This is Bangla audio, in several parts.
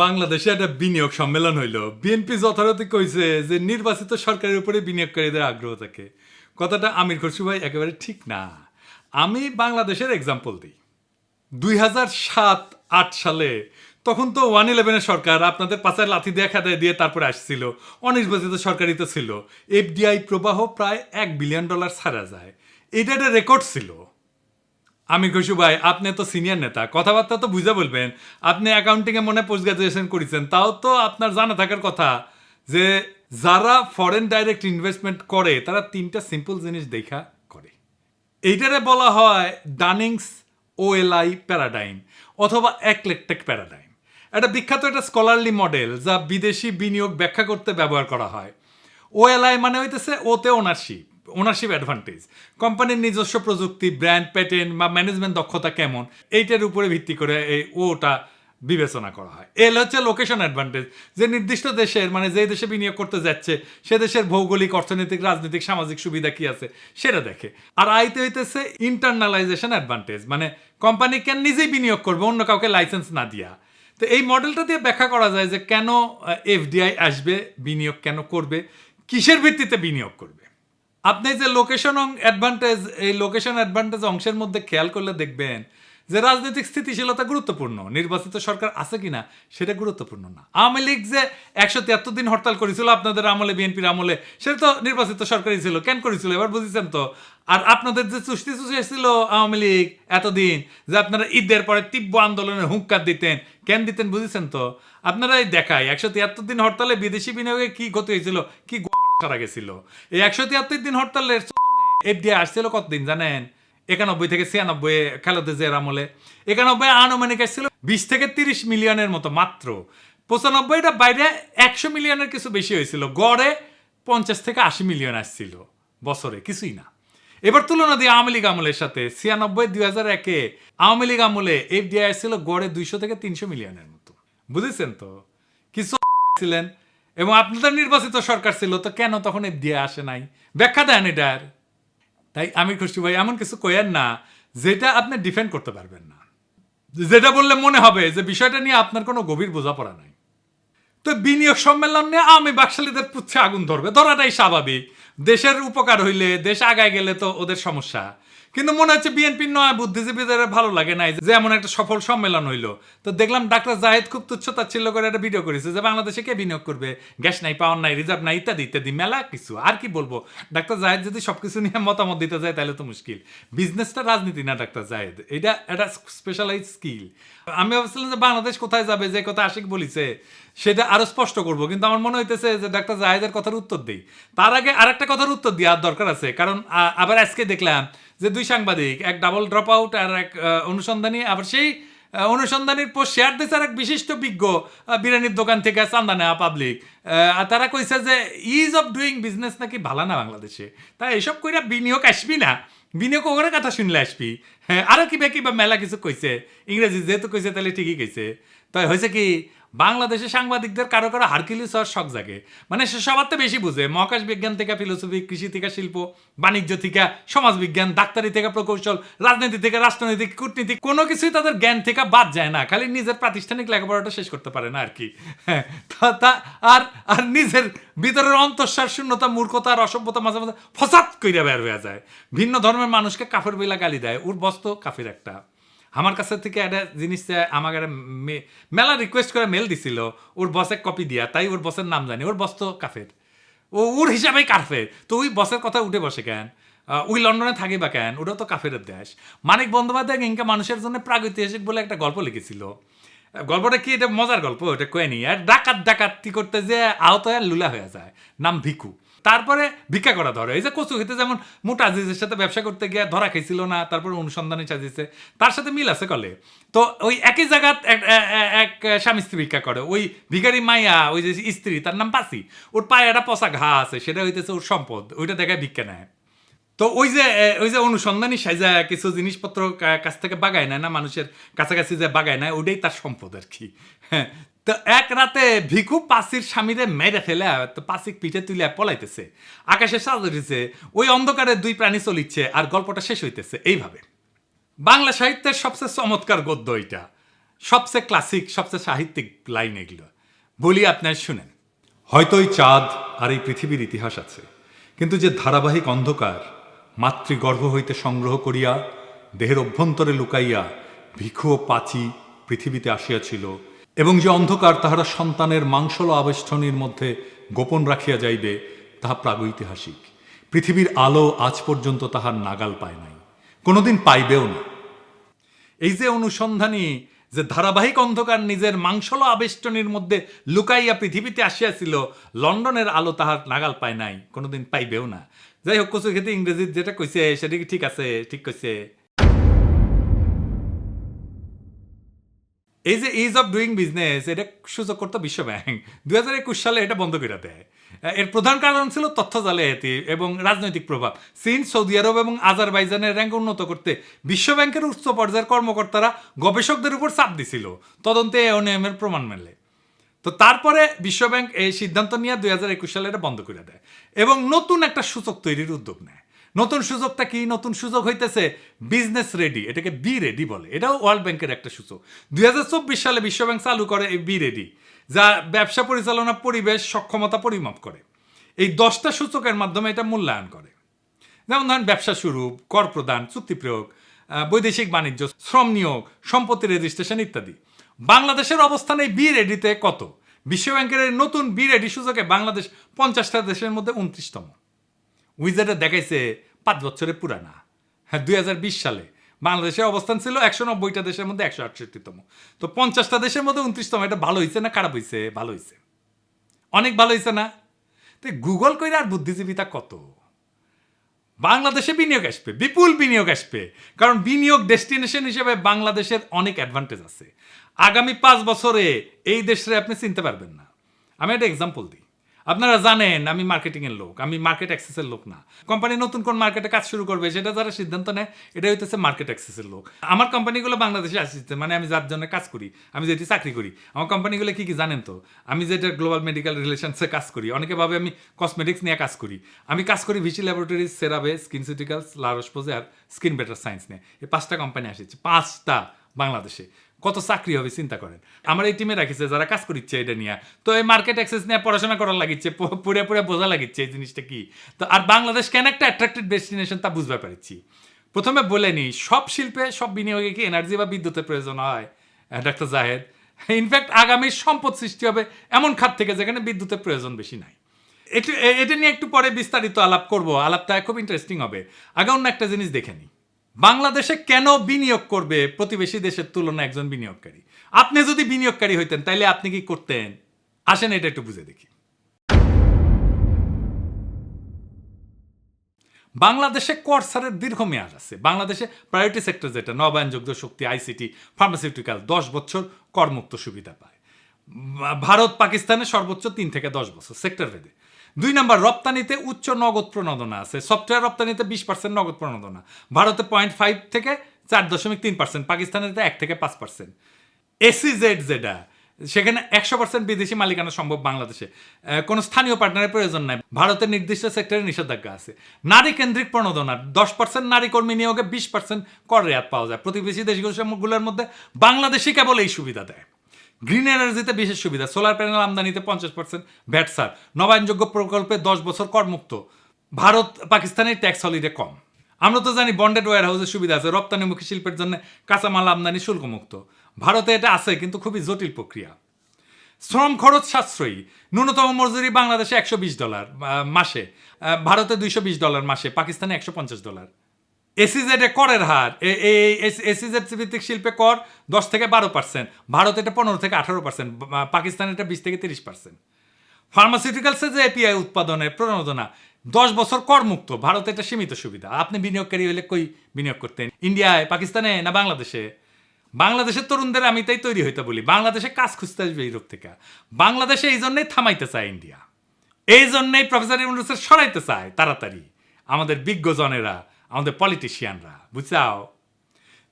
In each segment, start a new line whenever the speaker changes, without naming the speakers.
বাংলাদেশে একটা বিনিয়োগ সম্মেলন হইল। বিএনপি যথারীতি কইছে যে নির্বাচিত সরকারের উপরে বিনিয়োগকারীদের আগ্রহ থাকে। কথাটা আমির খসরু ভাই একেবারে ঠিক না। আমি বাংলাদেশের এক্সাম্পল দিই। 2007-8 সালে তখন তো 111 সরকার আপনাদের পাশায় লাথি দিয়ে খেদায় দিয়ে তারপরে আসছিল, অনির্বাচিত সরকারই তো ছিল। এফডিআই প্রবাহ প্রায় $1 বিলিয়ন ছাড়া যায়, এটা একটা রেকর্ড ছিল। আমির খসরু ভাই, আপনি তো সিনিয়র নেতা, কথাবার্তা তো বুঝে বলবেন। আপনি অ্যাকাউন্টিংয়ে মনে পোস্ট গ্রাজুয়েশন করেছেন, তাও তো আপনার জানা থাকার কথা যে যারা ফরেন ডাইরেক্ট ইনভেস্টমেন্ট করে তারা 3টা সিম্পল জিনিস দেখা করে। এইটারে বলা হয় ডানিংস ওএলআই প্যারাডাইম অথবা একলেকটেক প্যারাডাইম। একটা বিখ্যাত একটা স্কলারলি মডেল যা বিদেশি বিনিয়োগ ব্যাখ্যা করতে ব্যবহার করা হয়। ওএলআই মানে হইতেছে ওতে ওনারশিপ অ্যাডভান্টেজ, কোম্পানির নিজস্ব প্রযুক্তি, ব্র্যান্ড, প্যাটেন্ট বা ম্যানেজমেন্ট দক্ষতা কেমন, এইটার উপরে ভিত্তি করে এই ওটা বিবেচনা করা হয়। এল হচ্ছে লোকেশন অ্যাডভান্টেজ, যে নির্দিষ্ট দেশের মানে যে দেশে বিনিয়োগ করতে যাচ্ছে সে দেশের ভৌগোলিক, অর্থনৈতিক, রাজনৈতিক, সামাজিক সুবিধা কি আছে সেটা দেখে। আর আইতে হইতেছে ইন্টারনালাইজেশন অ্যাডভান্টেজ, মানে কোম্পানি কেন নিজেই বিনিয়োগ করবে অন্য কাউকে লাইসেন্স না দিয়া। তো এই মডেলটা দিয়ে ব্যাখ্যা করা যায় যে কেন এফডিআই আসবে, বিনিয়োগ কেন করবে, কিসের ভিত্তিতে বিনিয়োগ করবে। আপনি যে লোকেশন অ্যাডভান্টেজ, এই লোকেশন অ্যাডভান্টেজ অংশের মধ্যে খেয়াল করলে দেখবেন যে রাজনৈতিক স্থিতিশীলতা গুরুত্বপূর্ণ, নির্বাচিত সরকার আছে কিনা সেটা গুরুত্বপূর্ণ না। আওয়ামী লীগ যে 173 দিন হরতাল করেছিল আপনাদের আমলে, বিএনপির আমলে, সেটা তো নির্বাচিত সরকারই ছিল। কেন করেছিল এবার বুঝেছেন তো? আর আপনাদের যে চুষ্টি ছিল আওয়ামী লীগ এতদিন, যে আপনারা ঈদের পরে তীব্র আন্দোলনের হুঙ্কার দিতেন, কেন দিতেন বুঝেছেন তো? আপনারা এই দেখায় 173 দিন হরতালে বিদেশি বিনিয়োগে কি ক্ষতি হয়েছিল, কি সারা গেছিল। এই 173 দিন হরতালের এফডিআই আসছিল কতদিন জানেন? 91 থেকে 96 খালেদা জিয়ার আমলে। 91 আনুমানিক আসছিল 20 থেকে 30 মিলিয়নের মতো মাত্র। 95টা বাইরে 100 মিলিয়নের কিছু বেশি হয়েছিল, গড়ে 50 থেকে 80 মিলিয়ন আসছিল বছরে, কিছুই না। এবার তুলনা দিয়ে আওয়ামী লীগ আমলের সাথে 96-2001 আওয়ামী লীগ আমলে এফডিআই আসছিল গড়ে 200 থেকে 300 মিলিয়নের মতো। বুঝেছেন তো? কিছু ছিলেন এবং আপনাদের নির্বাচিত সরকার ছিল, তো কেন তখন এফডিআই আসে নাই? ব্যাখ্যা দেন এটার। তাই আমির খসরু ভাই, এমন কিছু কইেন না যেটা আপনি ডিফেন্ড করতে পারবেন না, যেটা বললে মনে হবে যে বিষয়টা নিয়ে আপনার কোনো গভীর বোঝাপড়া নাই। তো বিনিয়োগ সম্মেলন নিয়ে আমি বাকশালীদের পুচ্ছে আগুন ধরবে, ধরাটাই স্বাভাবিক। দেশের উপকার হইলে, দেশ আগায় গেলে তো ওদের সমস্যা। কিন্তু মনে হচ্ছে বিএনপির নয় বুদ্ধিজীবীদের ভালো লাগে নাই যে এমন একটা সফল সম্মেলন হইলো। তো দেখলাম ডাক্তার জাহেদ খুব তুচ্ছ-তাচ্ছিল্য করে একটা ভিডিও করেছে যে বাংলাদেশে কে বিনিয়োগ করবে, গ্যাস নাই, পাওয়ার নাই, রিজার্ভ নাই, ইত্যাদি ইত্যাদি মেলা কিছু। আর কি বলবো, ডাক্তার জাহেদ যদি সবকিছু নিয়ে মতামত দিতে যায় তাহলে তো মুশকিল। বিজনেসটা রাজনীতি না ডাক্তার জাহেদ, এটা একটা স্পেশালাইজ স্কিল। আমি ভাবছিলাম যে বাংলাদেশ কোথায় যাবে, যে কথা আশিক বলিছে সেটা আরো স্পষ্ট করব, কিন্তু আমার মনে হইতেছে যে ডাক্তার জাহেদের কথার উত্তর দেই। তার আগে আরেকটা কথার উত্তর দেওয়ার দরকার আছে, কারণ আবার আজকে দেখলাম যে 2 সাংবাদিক, এক ডাবল ড্রপ আউট আর এক অনুসন্ধানী, আবার সেই অনুসন্ধানীর পোস্ট শেয়ার দিয়েছে আর এক বিশিষ্ট বিজ্ঞ বিরিয়ানির দোকান থেকে চান্দা নেওয়া পাবলিক। তারা কইছে যে ইজ অফ ডুইং বিজনেস নাকি ভালো না বাংলাদেশে, তাই এসব কইরা বিনিয়োগ আসবি না, বিনিয়োগ ওখানে কথা শুনলে আসবি। হ্যাঁ, আরো কিবা মেলা কিছু কইছে, ইংরেজি যেহেতু কইছে তাহলে ঠিকই কইছে। তাই হয়েছে কি, বাংলাদেশের সাংবাদিকদের কারো কারো হারকিউলিস হওয়ার শখ জাগে। মানে সে সবার তো বেশি বুঝে, মহাকাশ বিজ্ঞান থেকে ফিলোসফি, কৃষি থেকে শিল্প, বাণিজ্য থেকে সমাজবিজ্ঞান, ডাক্তারি থেকে প্রকৌশল, রাজনীতি থেকে রাষ্ট্রনীতি, কূটনীতি, কোনো কিছুই তাদের জ্ঞান থেকে বাদ যায় না। খালি নিজের প্রাতিষ্ঠানিক লেখাপড়াটা শেষ করতে পারে না আর কি। হ্যাঁ, আর নিজের ভিতরের অন্তঃসার শূন্যতা, মূর্খতা আর অসভ্যতা মাঝে মাঝে ফসাদ কইরা বের হয়ে যায়। ভিন্ন ধর্মের মানুষকে কাফের বইলা গালি দেয়, ওর বস্ত কাফের একটা। আমার কাছে থেকে একটা জিনিস আমাকে মেলা রিকোয়েস্ট করে মেল দিছিল ওর বসের কপি দিয়া, তাই ওর বসের নাম জানি, ওর বস তো কাফের, ওর হিসাবেই কাফের। তো ওই বসের কথা উঠে বসে কেন? ওই লন্ডনে থাকি বা কেন? ওটা তো কাফেরের দেশ। মানিক বন্দ্যোপাধ্যায় ইনকা মানুষের জন্য প্রাগৈতিহাসিক বলে একটা গল্প লিখেছিল। গল্পটা কি, এটা মজার গল্প, এটা কয়নি। আর ডাকাতি করতে যে আহত হয়ে লুলা হয়ে যায়, নাম ভিকু। তারপরে ভিক্ষা করা ধরে। এই যে কচু খেতে যেমন মোটা আজিজের সাথে ব্যবসা করতে গিয়ে ধরা খেয়েছিল না, তারপরে অনুসন্ধানে সাজিয়েছে, তার সাথে মিল আছে কলে। তো ওই একই জায়গা এক স্বামী স্ত্রী ভিক্ষা করে। ওই ভিখারি মাইয়া, ওই যে স্ত্রী, তার নাম পাসি, ওর পায়ে একটা পচা ঘা আছে, সেটা হইতেছে ওর সম্পদ, ওইটা দেখায় ভিক্ষা নেয়। তো ওই যে অনুসন্ধানী সাইজা কিছু জিনিসপত্র কাছ থেকে বাগায় নেয় না, মানুষের কাছাকাছি যে বাগায় নেয়, ওইটাই তার সম্পদ আর কি। হ্যাঁ, তো এক রাতে ভিখু পাসির স্বামীরে মেরে ফেলে তো পাসিক পিঠে তুলে পলাইতেছে, আকাশে সাজ উঠেছে, ওই অন্ধকারে 2 প্রাণী চলিচ্ছে, আর গল্পটা শেষ হইতেছে এইভাবে। বাংলা সাহিত্যের সবচেয়ে চমৎকার গদ্য এটা। সবচেয়ে ক্লাসিক, সবচেয়ে সাহিত্যিক লাইন এগুলো, বলি আপনার শুনেন। হয়তো এই চাঁদ আর এই পৃথিবীর ইতিহাস আছে, কিন্তু যে ধারাবাহিক অন্ধকার মাতৃগর্ভ হইতে সংগ্রহ করিয়া দেহের অভ্যন্তরে লুকাইয়া ভিখু ও পাচি পৃথিবীতে আসিয়াছিল, এবং যে অন্ধকার তাহারা সন্তানের মাংসল আবেষ্টনীর মধ্যে গোপন রাখিয়া যাইবে, তাহা প্রাগৈতিহাসিক। পৃথিবীর আলো আজ পর্যন্ত তাহার নাগাল পায় নাই, কোনোদিন পাইবেও না। এই যে অনুসন্ধানী যে ধারাবাহিক অন্ধকার নিজের মাংসল আবেষ্টনীর মধ্যে লুকাইয়া পৃথিবীতে আসিয়াছিল, লন্ডনের আলো তাহার নাগাল পায় নাই, কোনোদিন পাইবেও না। যাই হোক, কচু খেতে ইংরেজির যেটা কইছে সেটা কি ঠিক আছে? ঠিক কইছে। এই যে ইজ অফ ডুইং বিজনেস, এটা সূচক করতো বিশ্ব ব্যাংক 2021 সালে এটা বন্ধ করে দেয়। এর প্রধান কারণ ছিল তথ্য জালিয়াতি এবং রাজনৈতিক প্রভাব। চীন, সৌদি আরব এবং আজারবাইজানের র্যাঙ্ক উন্নত করতে বিশ্ব ব্যাংকের উচ্চ পর্যায়ের কর্মকর্তারা গবেষকদের উপর চাপ দিছিল, তদন্তে অনিয়মের প্রমাণ মেলে। তো তারপরে বিশ্বব্যাংক এই সিদ্ধান্ত নিয়ে 2021 সালে এটা বন্ধ করে দেয় এবং নতুন একটা সূচক তৈরির উদ্যোগ নেয়। নতুন সূচকটা কি? নতুন সূচক হইতেছে বিজনেস রেডি, এটাকে বি রেডি বলে। এটাও ওয়ার্ল্ড ব্যাংকের একটা সূচক। 2024 সালে বিশ্বব্যাংক চালু করে এই বি রেডি, যা ব্যবসা পরিচালনা, পরিবেশ, সক্ষমতা পরিমাপ করে। এই 10টা সূচকের মাধ্যমে এটা মূল্যায়ন করে। যেমন ধরেন ব্যবসা শুরু, কর প্রদান, চুক্তি প্রয়োগ, বৈদেশিক বাণিজ্য, শ্রম নিয়োগ, সম্পত্তি রেজিস্ট্রেশন ইত্যাদি। বাংলাদেশের অবস্থান এই বি রেডিতে কত? বিশ্বব্যাংকের এই নতুন বি রেডি সূচকে বাংলাদেশ 50টা দেশের মধ্যে 29তম। উইজারে দেখাইছে 5 বছরে পুরানা। হ্যাঁ, 2020 সালে বাংলাদেশের অবস্থান ছিল 190টা দেশের মধ্যে 168তম। তো 50টা দেশের মধ্যে 29তম। এটা ভালো হয়েছে না খারাপ হয়েছে? ভালো হয়েছে, অনেক ভালো হয়েছে না? তো গুগল কইরা আর বুদ্ধিজীবিতা কত? বাংলাদেশে বিনিয়োগ আসবে, বিপুল বিনিয়োগ আসবে, কারণ বিনিয়োগ ডেস্টিনেশন হিসেবে বাংলাদেশের অনেক অ্যাডভান্টেজ আছে। আগামী 5 বছরে এই দেশে আপনি চিনতে পারবেন না। আমি একটা এক্সাম্পল দিই। আপনারা জানেন আমি মার্কেটিংয়ের লোক, আমি মার্কেট অ্যাক্সেসের লোক না। কোম্পানি নতুন কোন মার্কেটে কাজ শুরু করবে সেটা যারা সিদ্ধান্ত নেয়, এটা হইতেছে মার্কেট অ্যাক্সেসের লোক। আমার কোম্পানিগুলো বাংলাদেশে আসছে, মানে আমি যার জন্য কাজ করি, আমি যেটি চাকরি করি, আমার কোম্পানিগুলো কি কি জানেন তো? আমি যেটা গ্লোবাল মেডিকেল রিলেশনসে কাজ করি, অনেকে ভাবে আমি কসমেটিক্স নিয়ে কাজ করি। আমি কাজ করি ভিসি ল্যাবরেটরিজ, সেরাবে, স্কিনসিউটিক্যালস, লারোসপোজে আর স্কিন বেটার সায়েন্স নিয়ে। এই 5টা কোম্পানি আসছে, 5টা বাংলাদেশে। কত চাকরি হবে চিন্তা করেন। আমার এই টিমে রাখিছে যারা কাজ করিচ্ছে এটা নিয়ে। তো এই মার্কেট অ্যাক্সেস নিয়ে পড়াশোনা করার লাগিচ্ছে, পুরে পুরে বোঝা লাগিচ্ছে এই জিনিসটা কি। তো আর বাংলাদেশ কেন একটা অ্যাট্রাক্টিভ ডেস্টিনেশন তা বুঝতে পারছি। প্রথমে বলে নিই, সব শিল্পে, সব বিনিয়োগে কি এনার্জি বা বিদ্যুতের প্রয়োজন হয়, ডাক্তার জাহেদ? ইনফ্যাক্ট আগামী সম্পদ সৃষ্টি হবে এমন খাত থেকে যেখানে বিদ্যুতের প্রয়োজন বেশি নাই। এটা নিয়ে একটু পরে বিস্তারিত আলাপ করব, আলাপটা খুব ইন্টারেস্টিং হবে। আগে অন্য একটা জিনিস দেখে নিই, বাংলাদেশে কেন বিনিয়োগ করবে প্রতিবেশী দেশের তুলনায় একজন বিনিয়োগকারী? আপনি যদি বিনিয়োগকারী হইতেন তাইলে আপনি কি করতেন? আসেন এটা একটু বুঝে দেখি। বাংলাদেশে কর ছাড়ের দীর্ঘমেয়াদ আছে। বাংলাদেশে প্রায়োরিটি সেক্টর যেটা নবায়নযোগ্য শক্তি, আইসিটি, ফার্মাসিউটিক্যাল 10 বছর করমুক্ত সুবিধা পায়। ভারত পাকিস্তানে সর্বোচ্চ 3 থেকে 10 বছর সেক্টর ভেদে। 2 নম্বর, রপ্তানিতে উচ্চ নগদ প্রণোদনা আছে। সফটওয়্যার রপ্তানিতে 20% নগদ প্রণোদনা, ভারতে 0.5 থেকে 4.3%, পাকিস্তানের 1 থেকে 5%। এসিজেড যেটা, সেখানে 100% বিদেশি মালিকানা সম্ভব বাংলাদেশে। কোনো স্থানীয় পার্টনারের প্রয়োজন নাই। ভারতের নির্দিষ্ট সেক্টরে নিষেধাজ্ঞা আছে। নারী কেন্দ্রিক প্রণোদনা, 10% নারী কর্মী নিয়োগে 20% কর রেয়াত পাওয়া যায়। প্রতিবেশী দেশগুলোর মধ্যে বাংলাদেশই কেবল এই সুবিধা দেয়। গ্রিন এনার্জিতে বিশেষ সুবিধা, সোলার প্যানেল আমদানিতে 50% ভ্যাট ছাড়, নবায়নযোগ্য প্রকল্পে 10 বছর করমুক্ত। ভারত পাকিস্তানের ট্যাক্স হলিডে কম। আমরা তো জানি বন্ডেড ওয়্যার হাউসের সুবিধা আছে, রপ্তানিমুখী শিল্পের জন্য কাঁচামাল আমদানি শুল্কমুক্ত। ভারতে এটা আছে, কিন্তু খুবই জটিল প্রক্রিয়া। শ্রম খরচ সাশ্রয়ী, ন্যূনতম মজুরি বাংলাদেশে $120 মাসে, ভারতে $220 মাসে, পাকিস্তানে $150। এসিজেড এ করের হার, এসিজেড ভিত্তিক শিল্পে কর 10 থেকে 12%, ভারতে এটা 15 থেকে 18%, পাকিস্তানে এটা 20 থেকে 30%। ফার্মাসিউটিক্যালসে যে এপিআই উৎপাদনের প্রণোদনা 10 বছর করমুক্ত, ভারতে এটা সীমিত সুবিধা। আপনি বিনিয়োগকারী হলে কই বিনিয়োগ করতেন? ইন্ডিয়ায়, পাকিস্তানে, না বাংলাদেশে? বাংলাদেশের তরুণদের আমি তাই তৈরি হইতে বলি, বাংলাদেশে কাজ খুঁজতে আসবে ইউরোপ থেকে। বাংলাদেশে এই জন্যই থামাইতে চায় ইন্ডিয়া, এই জন্যই প্রফেসর ইউনূসের সরাইতে চায় তাড়াতাড়ি আমাদের বিজ্ঞজনেরা, আমাদের পলিটিশিয়ানরা। বুঝছাও,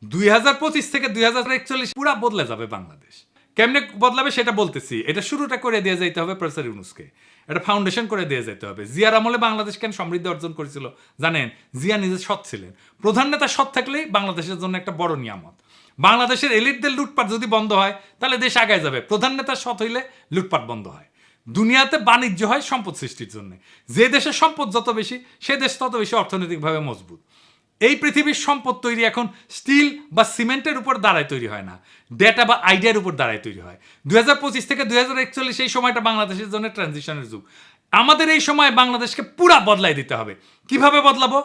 2025 থেকে 2041 পুরা বদলে যাবে বাংলাদেশ। কেমনে বদলাবে সেটা বলতেছি। এটা শুরুটা করে দিয়ে যেতে হবে প্রফেসর ইউনূসকে, এটা ফাউন্ডেশন করে দিয়ে যেতে হবে। জিয়ার আমলে বাংলাদেশ কেন সমৃদ্ধি অর্জন করেছিল জানেন? জিয়া নিজে সৎ ছিলেন। প্রধান নেতা সৎ থাকলেই বাংলাদেশের জন্য একটা বড় নিয়ামত। বাংলাদেশের এলিটদের লুটপাট যদি বন্ধ হয় তাহলে দেশ আগায় যাবে। প্রধান নেতা সৎ হইলে লুটপাট বন্ধ হয়। দুনিয়াতে বাণিজ্য হয় সম্পদ সৃষ্টির জন্য। যে দেশের সম্পদ যত বেশি সে দেশ তত বেশি অর্থনৈতিকভাবে মজবুত। এই পৃথিবীর সম্পদ তৈরি এখন স্টিল বা সিমেন্টের উপর দাঁড়ায় তৈরি হয় না, ডেটা বা আইডিয়ার উপর দাঁড়ায় তৈরি হয়। 2025 থেকে 2041 এই সময়টা বাংলাদেশের জন্য ট্রানজিশনের যুগ। আমাদের এই সময় বাংলাদেশকে পুরা বদলাই দিতে হবে। কিভাবে বদলাবো?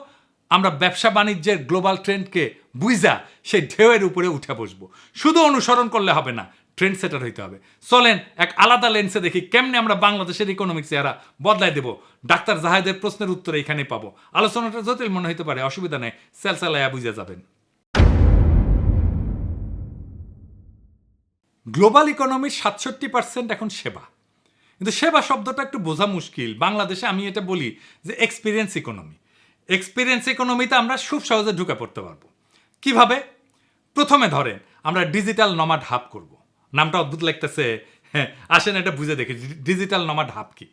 আমরা ব্যবসা বাণিজ্যের গ্লোবাল ট্রেন্ডকে বুঝা সেই ঢেউয়ের উপরে উঠে বসবো। শুধু অনুসরণ করলে হবে না, ট্রেন্ড সেটার হইতে হবে। চলেন এক আলাদা লেন্সে দেখি কেমনে আমরা বাংলাদেশের ইকোনমিক চেহারা বদলাই দেব। ডাক্তার জাহেদের প্রশ্নের উত্তর এখানে পাবো। আলোচনাটা জটিল মনে হইতে পারে, অসুবিধা নেই, সেলসালায়া বুঝে যাবেন। গ্লোবাল ইকোনমির 67% এখন সেবা। কিন্তু সেবা শব্দটা একটু বোঝা মুশকিল। বাংলাদেশে আমি এটা বলি যে এক্সপিরিয়েন্স ইকোনমি। এক্সপিরিয়েন্স ইকোনমিতে আমরা খুব সহজে ঢুকে পড়তে পারবো। কিভাবে? প্রথমে ধরেন আমরা ডিজিটাল নমাড হাব করব। নামটা অদ্ভুত লাগতেছে, হ্যাঁ, আসেন এটা বুঝে দেখি ডিজিটাল নমাড হাব কি।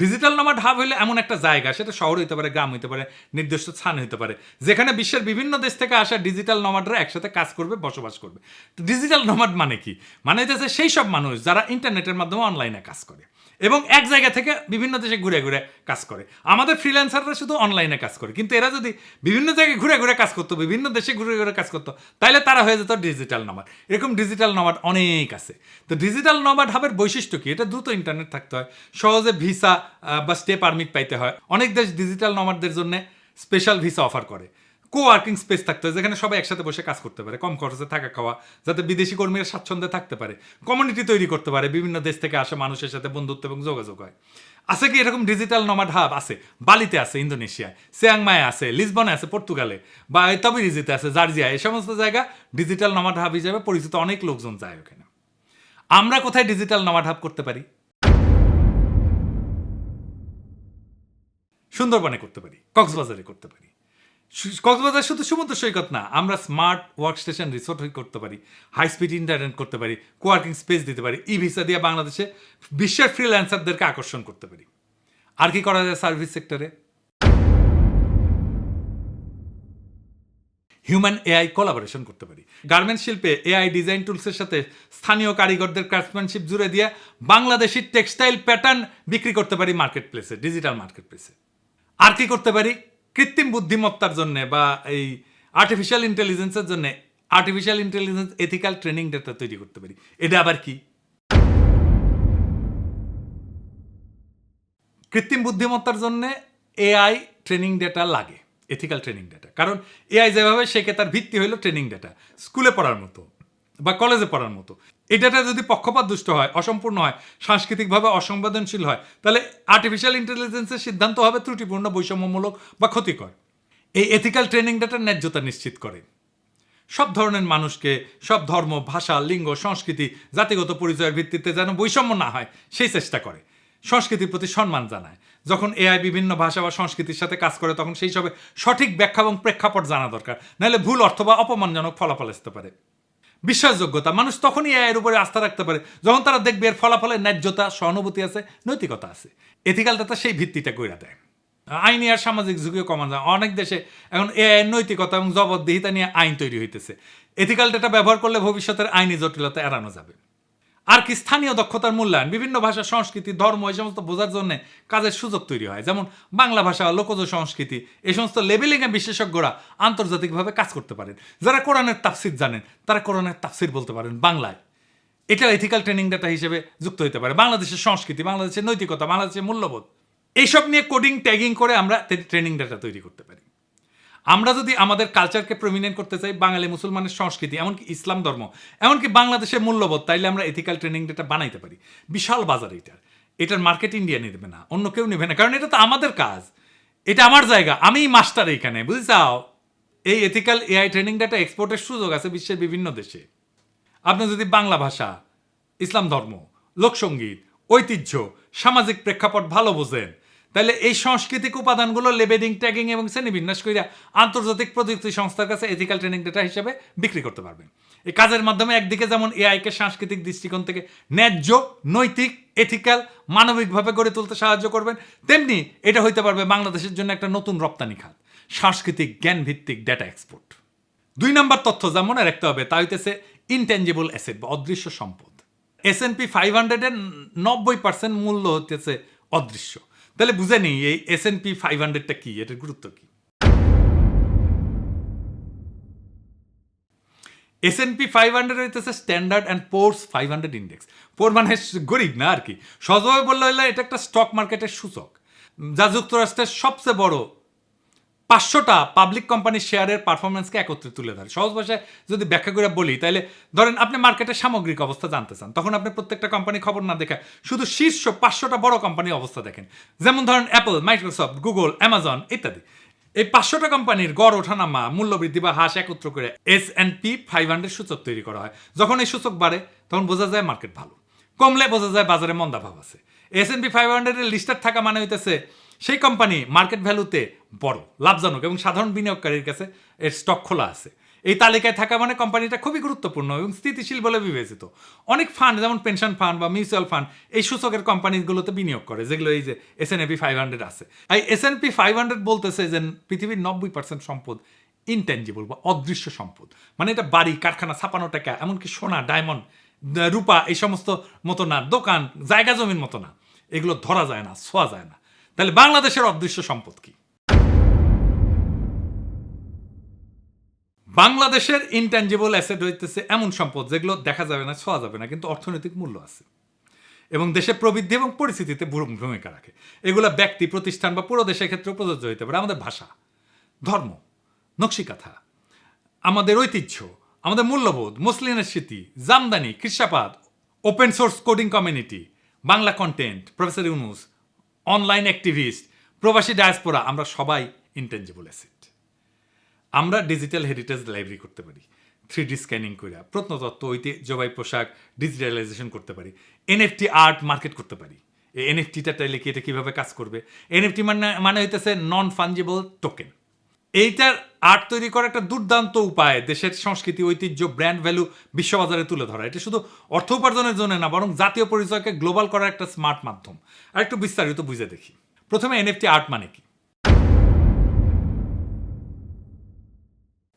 ডিজিটাল নমাড হাব হইলে এমন একটা জায়গা, সেটা শহর হইতে পারে, গ্রাম হইতে পারে, নির্দিষ্ট স্থান হইতে পারে, যেখানে বিশ্বের বিভিন্ন দেশ থেকে আসা ডিজিটাল নমাডরা একসাথে কাজ করবে, বসবাস করবে। তো ডিজিটাল নমাড মানে কি? মানে হচ্ছে সেই সব মানুষ যারা ইন্টারনেটের মাধ্যমে অনলাইনে কাজ করে এবং এক জায়গা থেকে বিভিন্ন দেশে ঘুরে ঘুরে কাজ করে। আমাদের ফ্রিল্যান্সাররা শুধু অনলাইনে কাজ করে, কিন্তু এরা যদি বিভিন্ন জায়গায় ঘুরে ঘুরে কাজ করতো, বিভিন্ন দেশে ঘুরে ঘুরে কাজ করতো, তাহলে তারা হয়ে যেত ডিজিটাল নমাড। এরকম ডিজিটাল নমাড অনেক আছে। তো ডিজিটাল নমাড হাবের বৈশিষ্ট্য কি? এটা দ্রুত ইন্টারনেট থাকতে হয়, সহজে ভিসা বা স্টে পারমিট পাইতে হয়। অনেক দেশ ডিজিটাল নমাডদের জন্য স্পেশাল ভিসা অফার করে। কোয়ার্কিং স্পেস থাকতে হয়, যেখানে সবাই একসাথে বসে কাজ করতে পারে, কম খরচে থাকা খাওয়া, যাতে বিদেশি কর্মীরা স্বাচ্ছন্দ্যে থাকতে পারে, কমিউনিটি তৈরি করতে পারে, বিভিন্ন দেশ থেকে আসা মানুষের সাথে বন্ধুত্ব এবং যোগাযোগ হয়। আছে কি এরকম ডিজিটাল নমাড হাব? আছে। বালিতে আছে, ইন্দোনেশিয়ায়, চিয়াংমায়ে আছে, লিসবনে আছে, পর্তুগালে, বা তবিরিজিতে আছে, জার্জিয়া। এই সমস্ত জায়গা ডিজিটাল নমাড হাব হিসেবে পরিচিত, অনেক লোকজন যায় ওখানে। আমরা কোথায় ডিজিটাল নমাড হাব করতে পারি? সুন্দরবনে করতে পারি, কক্সবাজারে করতে পারি। কক্সবাজার শুধু সমুদ্র সৈকত না, আমরা স্মার্ট ওয়ার্ক স্টেশন রিসোর্ট করতে পারি, হাই স্পিড ইন্টারনেট করতে পারি, কোয়ার্কিং স্পেস দিতে পারি, ই ভিসা দিয়ে বাংলাদেশে বিশ্বের ফ্রিল্যান্সারদেরকে আকর্ষণ করতে পারি। আর কি করা যায় সার্ভিস সেক্টরে? হিউম্যান এআই কোলাবোরেশন করতে পারি। গার্মেন্টস শিল্পে এআই ডিজাইন টুলসের সাথে স্থানীয় কারিগরদের ক্রাফটম্যানশিপ জুড়ে দিয়ে বাংলাদেশি টেক্সটাইল প্যাটার্ন বিক্রি করতে পারি মার্কেট প্লেসে, ডিজিটাল মার্কেট প্লেসে। আর কি করতে পারি? কৃত্রিম বুদ্ধিমত্তার জন্য বা এই আর্টিফিশিয়াল ইন্টেলিজেন্সের জন্য artificial intelligence ethical training data তৈরি করতে পারি। এটা আবার কি? কৃত্রিম বুদ্ধিমত্তার জন্য এআই ট্রেনিং ডেটা লাগে, এথিক্যাল ট্রেনিং ডেটা। কারণ এআই যেভাবে শেখে তার ভিত্তি হলো ট্রেনিং ডেটা। স্কুলে পড়ার মতো বা কলেজে পড়ার মতো। এই ডেটা যদি পক্ষপাত দুষ্ট হয়, অসম্পূর্ণ হয়, সাংস্কৃতিকভাবে অসংবেদনশীল হয়, তাহলে আর্টিফিশিয়াল ইন্টেলিজেন্সের সিদ্ধান্ত হবে ত্রুটিপূর্ণ, বৈষম্যমূলক বা ক্ষতিকর। এই এথিক্যাল ট্রেনিং ডেটার ন্যায্যতা নিশ্চিত করে। সব ধরনের মানুষকে, সব ধর্ম, ভাষা, লিঙ্গ, সংস্কৃতি, জাতিগত পরিচয়ের ভিত্তিতে যেন বৈষম্য না হয় সেই চেষ্টা করে। সংস্কৃতির প্রতি সম্মান জানায়। যখন এআই বিভিন্ন ভাষা বা সংস্কৃতির সাথে কাজ করে তখন সেই সবে সঠিক ব্যাখ্যা এবং প্রেক্ষাপট জানা দরকার, নাহলে ভুল অর্থ বা অপমানজনক ফলাফল আসতে পারে। বিশ্বাসযোগ্যতা, মানুষ তখনই এর উপরে আস্থা রাখতে পারে যখন তারা দেখবে এর ফলাফলে ন্যায্যতা, সহানুভূতি আছে, নৈতিকতা আছে। এথিক্যাল ডাটা সেই ভিত্তিটা কইরা দেয়। আইনি আর সামাজিক ঝুঁকিও কমা যায়। অনেক দেশে এখন এআই নৈতিকতা এবং জবাবদিহিতা নিয়ে আইন তৈরি হইতেছে। এথিক্যাল ডাটা ব্যবহার করলে ভবিষ্যতের আইনি জটিলতা এড়ানো যাবে। আর কি? স্থানীয় দক্ষতার মূল্যায়ন। বিভিন্ন ভাষা, সংস্কৃতি, ধর্ম এই সমস্ত বোঝার জন্য কাজের সুযোগ তৈরি হয়। যেমন বাংলা ভাষা, লোকজ সংস্কৃতি, এই সমস্ত লেবেলিংয়ে বিশেষজ্ঞরা আন্তর্জাতিকভাবে কাজ করতে পারেন। যারা কোরআনের তাফসির জানেন তারা কোরআনের তাফসির বলতে পারেন বাংলায়। এটা এথিক্যাল ট্রেনিং ডাটা হিসেবে যুক্ত হতে পারে। বাংলাদেশের সংস্কৃতি, বাংলাদেশের নৈতিকতা, বাংলাদেশের মূল্যবোধ, এইসব নিয়ে কোডিং, ট্যাগিং করে আমরা ট্রেনিং ডাটা তৈরি করতে পারি। আমরা যদি আমাদের কালচারকে প্রমিনেন্ট করতে চাই, বাঙালি মুসলমানের সংস্কৃতি, এমনকি ইসলাম ধর্ম, এমনকি বাংলাদেশের মূল্যবোধ, তাইলে আমরা এথিক্যাল ট্রেনিং ডেটা বানাইতে পারি। বিশাল বাজার এটার মার্কেট ইন্ডিয়া নেবে না, অন্য কেউ নেবে না, কারণ এটা তো আমাদের কাজ, এটা আমার জায়গা, আমিই মাস্টার এইখানে, বুঝছাও? এই এথিক্যাল এআই ট্রেনিং ডেটা এক্সপোর্টের সুযোগ আছে বিশ্বের বিভিন্ন দেশে। আপনি যদি বাংলা ভাষা, ইসলাম ধর্ম, লোকসঙ্গীত, ঐতিহ্য, সামাজিক প্রেক্ষাপট ভালো বোঝেন, তাহলে এই সাংস্কৃতিক উপাদানগুলো লেবেলিং, ট্যাগিং এবং শ্রেণীবিন্যাস কইরা আন্তর্জাতিক প্রযুক্তি সংস্থার কাছে এথিক্যাল ট্রেনিং ডেটা হিসেবে বিক্রি করতে পারবেন। এই কাজের মাধ্যমে একদিকে যেমন এআইকে সাংস্কৃতিক দৃষ্টিকোণ থেকে ন্যায্য, নৈতিক, এথিক্যাল, মানবিকভাবে গড়ে তুলতে সাহায্য করবেন, তেমনি এটা হইতে পারবে বাংলাদেশের জন্য একটা নতুন রপ্তানি খাত। সাংস্কৃতিক জ্ঞানভিত্তিক ডেটা এক্সপোর্ট। 2 নম্বর তথ্য যা মনে রাখতে হবে তা হইতেছে ইনট্যাঞ্জিবল অ্যাসেট বা অদৃশ্য সম্পদ। S&P 500-এর 90% মূল্য হতেছে অদৃশ্য। তাহলে বুঝে নিই এই S&P 500টা কি, এটার গুরুত্ব কি। S&P 500 হইতেছে স্ট্যান্ডার্ড অ্যান্ড পোর্স 500 ইন্ডেক্স। পোর মানে গরিব না আর কি, সহজভাবে বললে হইলে এটা একটা স্টক মার্কেটের সূচক যা যুক্তরাষ্ট্রের সবচেয়ে বড় 500টা পাবলিক কোম্পানির শেয়ারের পারফরমেন্সকে একত্রে তুলে ধরে। সহজ ভাষায় যদি ব্যাখ্যা করে বলি, তাহলে ধরেন আপনি মার্কেটের সামগ্রিক অবস্থা জানতে চান, তখন আপনি প্রত্যেকটা কোম্পানি খবর না দেখে শুধু শীর্ষ 500টা বড় কোম্পানির অবস্থা দেখেন। যেমন ধরেন অ্যাপল, মাইক্রোসফট, গুগল, অ্যামাজন ইত্যাদি। এই 500টা কোম্পানির গড় ওঠানামা, মূল্যবৃদ্ধি বা হ্রাস একত্র করে S&P 500 সূচক তৈরি করা হয়। যখন এই সূচক বাড়ে তখন বোঝা যায় মার্কেট ভালো, কমলে বোঝা যায় বাজারে মন্দাভাব আছে। S&P 500-এর লিস্টেড থাকা মানে হইতেছে সেই কোম্পানি মার্কেট ভ্যালুতে বড়, লাভজনক এবং সাধারণ বিনিয়োগকারীর কাছে এর স্টক খোলা আছে। এই তালিকায় থাকা মানে কোম্পানিটা খুবই গুরুত্বপূর্ণ এবং স্থিতিশীল বলে বিবেচিত। অনেক ফান্ড যেমন পেনশন ফান্ড বা মিউচুয়াল ফান্ড এই সূচকের কোম্পানিগুলোতে বিনিয়োগ করে, যেগুলো এই যে S&P 500 আছে। এই S&P 500 বলতেছে যে পৃথিবীর 90% সম্পদ ইনট্যাঞ্জিবল বা অদৃশ্য সম্পদ। মানে এটা বাড়ি, কারখানা, ছাপানো টাকা, এমনকি সোনা, ডায়মন্ড, রূপা এই সমস্ত মতো না, দোকান, জায়গা জমির মতো না, এগুলো ধরা যায় না, ছোঁয়া যায় না। তাহলে বাংলাদেশের অদৃশ্য সম্পদ কি? বাংলাদেশের ইনট্যাঞ্জিবল অ্যাসেট হইতেছে এমন সম্পদ যেগুলো দেখা যাবে না, ছোঁয়া যাবে না, কিন্তু অর্থনৈতিক মূল্য আছে এবং দেশের প্রবৃদ্ধি এবং পরিস্থিতিতে ভূমিকা রাখে। এগুলো ব্যক্তি, প্রতিষ্ঠান বা পুরো দেশের ক্ষেত্রে প্রযোজ্য হতে পারে। আমাদের ভাষা, ধর্ম, নকশিকাথা, আমাদের ঐতিহ্য, আমাদের মূল্যবোধ, মুসলিমের স্মৃতি, জামদানি, কৃষাপাত, open source coding community, Bangla content, professor Yunus, online activist, প্রবাসী ডায়াসপোরা, আমরা সবাই ইনট্যাঞ্জিবল অ্যাসেট। আমরা ডিজিটাল হেরিটেজ লাইব্রেরি করতে পারি, 3D স্ক্যানিং করে প্রত্নতত্ত্ব, ঐতিহ্যবাহী পোশাক ডিজিটালাইজেশন করতে পারি, NFT আর্ট মার্কেট করতে পারি। এই NFTটা তাইলে কি, এটা কীভাবে কাজ করবে? NFT মানে হইতেছে নন ফাঞ্জিবল টোকেন। এইটার আর্ট তৈরি করা একটা দুর্দান্ত উপায় দেশের সংস্কৃতি, ঐতিহ্য, ব্র্যান্ড ভ্যালু বিশ্ববাজারে তুলে ধরা। এটা শুধু অর্থ উপার্জনের জন্য না, বরং জাতীয় পরিচয়কে গ্লোবাল করার একটা স্মার্ট মাধ্যম। আর একটু বিস্তারিত বুঝে দেখি। প্রথমে NFT আর্ট মানে কি?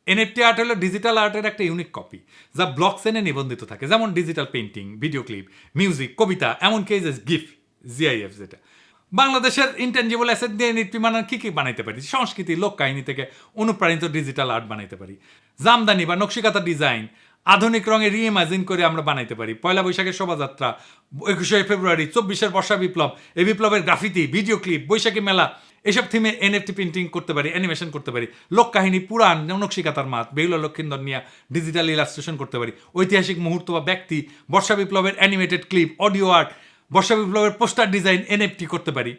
NFT আর্ট হলো ডিজিটাল আর্টের একটা ইউনিক কপি যা ব্লকচেনে নিবন্ধিত থাকে, যেমন digital painting, video clip, music, কবিতা, এমনকি GIF, যেটা। বাংলাদেশের ইনট্যাঞ্জিবল অ্যাসেট দিয়ে NFT মানে কি কি বানাইতে পারি? সংস্কৃতি, লোক কাহিনী থেকে অনুপ্রাণিত ডিজিটাল আর্ট বানাইতে পারি। জামদানি বা নকশিকাতা ডিজাইন আধুনিক রঙে রিইমাজিন করে আমরা বানাইতে পারি। পয়লা বৈশাখের শোভাযাত্রা, 21শে ফেব্রুয়ারি, 24-এর বর্ষা বিপ্লব, এই বিপ্লবের গ্রাফিতি, ভিডিও ক্লিপ, বৈশাখী মেলা, এসব থিমে NFT প্রিন্টিং করতে পারি, অ্যানিমেশন করতে পারি। লোক কাহিনী, পুরাণ, নকশিকাতার মাত, বেহুলা লক্ষিন্দর নিয়ে ডিজিটাল ইলাস্ট্রেশন করতে পারি। ঐতিহাসিক মুহূর্ত বা ব্যক্তি, বর্ষা বিপ্লবের অ্যানিমেটেড ক্লিপ, অডিও আর্ট, বর্ষা বিপ্লবের পোস্টার ডিজাইন NFT করতে পারি।